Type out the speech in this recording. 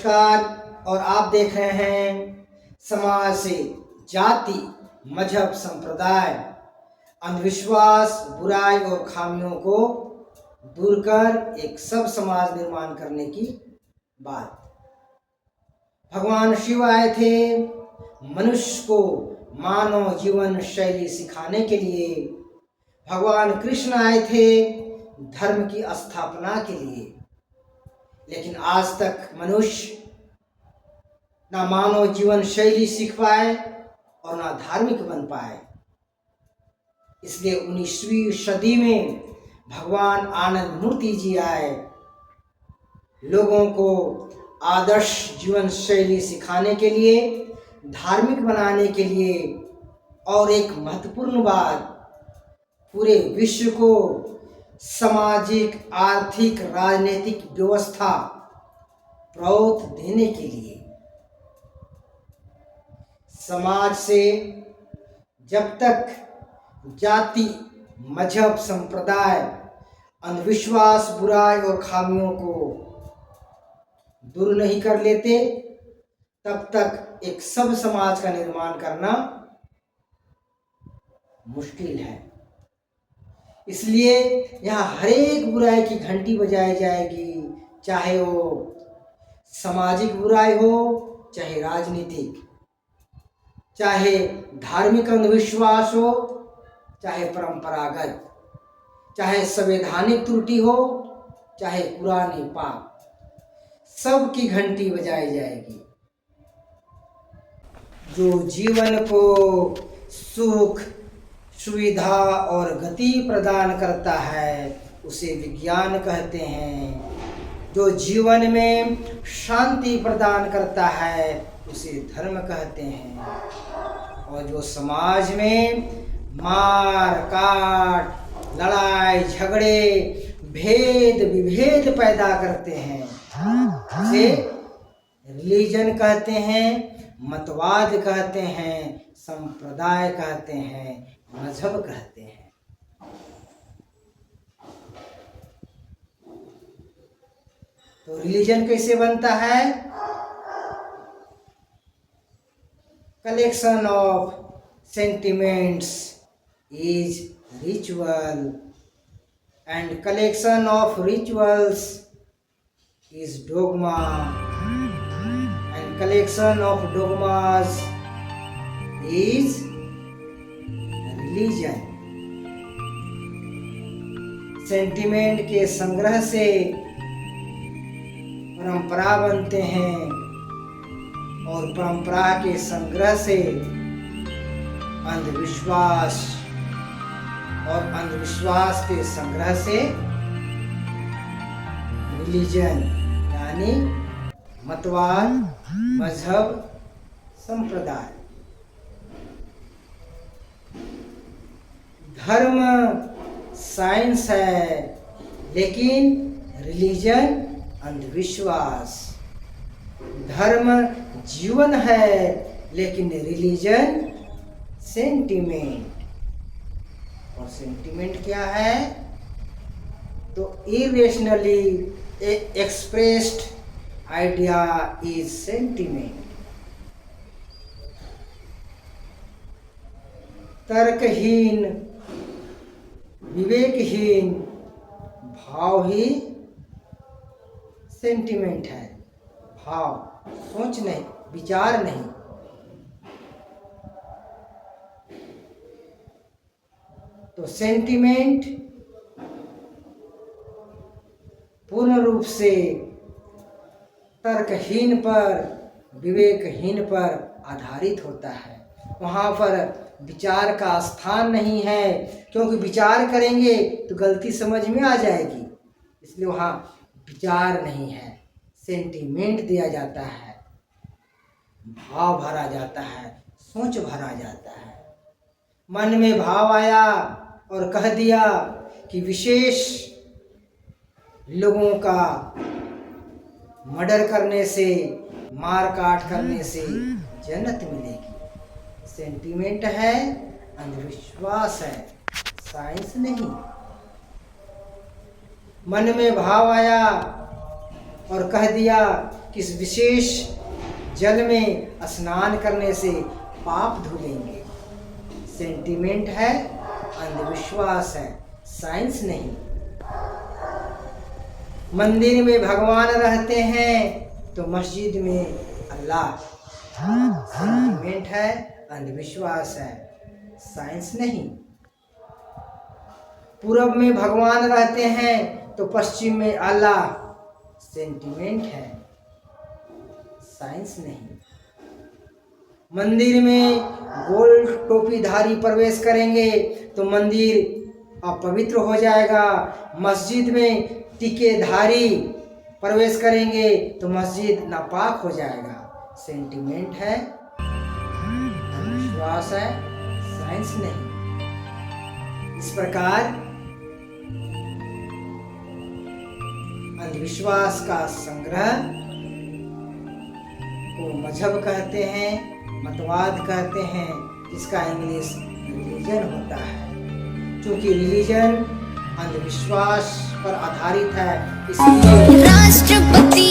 नमस्कार। और आप देख रहे हैं समाज से जाति, मजहब, संप्रदाय, अंधविश्वास, बुराई और खामियों को दूर कर एक सब समाज निर्माण करने की बात। भगवान शिव आए थे मनुष्य को मानव जीवन शैली सिखाने के लिए। भगवान कृष्ण आए थे धर्म की स्थापना के लिए। लेकिन आज तक मनुष्य ना मानव जीवन शैली सीख पाए और ना धार्मिक बन पाए। इसलिए 19वीं सदी में भगवान आनंद मूर्ति जी आए, लोगों को आदर्श जीवन शैली सिखाने के लिए, धार्मिक बनाने के लिए। और एक महत्वपूर्ण बात, पूरे विश्व को सामाजिक, आर्थिक, राजनीतिक व्यवस्था प्रौत देने के लिए। समाज से जब तक जाति, मजहब, संप्रदाय, अंधविश्वास, बुराई और खामियों को दूर नहीं कर लेते, तब तक एक सब समाज का निर्माण करना मुश्किल है। इसलिए यहाँ हर एक बुराई की घंटी बजाई जाएगी, चाहे वो सामाजिक बुराई हो, चाहे राजनीतिक, चाहे धार्मिक अंधविश्वास हो, चाहे परंपरागत, चाहे संवैधानिक त्रुटि हो, चाहे पुरानी पाप, सब की घंटी बजाई जाएगी। जो जीवन को सुख, सुविधा और गति प्रदान करता है उसे विज्ञान कहते हैं। जो जीवन में शांति प्रदान करता है उसे धर्म कहते हैं। और जो समाज में मार काट, लड़ाई झगड़े, भेद विभेद पैदा करते हैं उसे रिलीजन कहते हैं, मतवाद कहते हैं, संप्रदाय कहते हैं, मजहब कहते हैं। तो रिलीजन कैसे बनता है? Collection of sentiments is ritual and collection of rituals is dogma and collection of dogmas is religion. Sentiment के संग्रह से परंपरा बनते हैं और परंपरा के संग्रह से अंधविश्वास और अंधविश्वास के संग्रह से रिलीजन यानी मतवाद, मजहब, संप्रदाय। धर्म साइंस है, लेकिन रिलीजन अंधविश्वास। धर्म जीवन है, लेकिन रिलीजन सेंटिमेंट। और सेंटिमेंट क्या है? तो irrationally expressed idea is sentiment. तर्कहीन, विवेकहीन भाव ही सेंटिमेंट है। भाव, सोच नहीं, विचार नहीं। तो सेंटिमेंट पूर्ण रूप से तर्कहीन पर, विवेकहीन पर आधारित होता है। वहाँ पर विचार का स्थान नहीं है, क्योंकि विचार करेंगे तो गलती समझ में आ जाएगी। इसलिए वहाँ विचार नहीं है, सेंटिमेंट दिया जाता है, भाव भरा जाता है, सोच भरा जाता है। मन में भाव आया और कह दिया कि विशेष लोगों का मर्डर करने से, मार काट करने से जन्नत मिलेगी। सेंटिमेंट है, अंधविश्वास है, साइंस नहीं। मन में भाव आया और कह दिया किस विशेष जल में स्नान करने से पाप धुलेंगे। सेंटिमेंट है, अंधविश्वास है, साइंस नहीं। मंदिर में भगवान रहते हैं तो मस्जिद में अल्लाह। सेंटिमेंट है, अंधविश्वास है, साइंस नहीं। पूरब में भगवान रहते हैं तो पश्चिम में अल्लाह। सेंटिमेंट है, साइंस नहीं। मंदिर में गोल टोपीधारी प्रवेश करेंगे तो मंदिर अपवित्र हो जाएगा। मस्जिद में टीकेधारी प्रवेश करेंगे तो मस्जिद नापाक हो जाएगा। सेंटिमेंट है, विश्वास है, साइंस नहीं। इस प्रकार अंधविश्वास का संग्रह को मजहब कहते हैं, मतवाद कहते हैं, जिसका इंग्लिश रिलीजन होता है। क्योंकि रिलीजन अंधविश्वास पर आधारित है, इसलिए राष्ट्रपति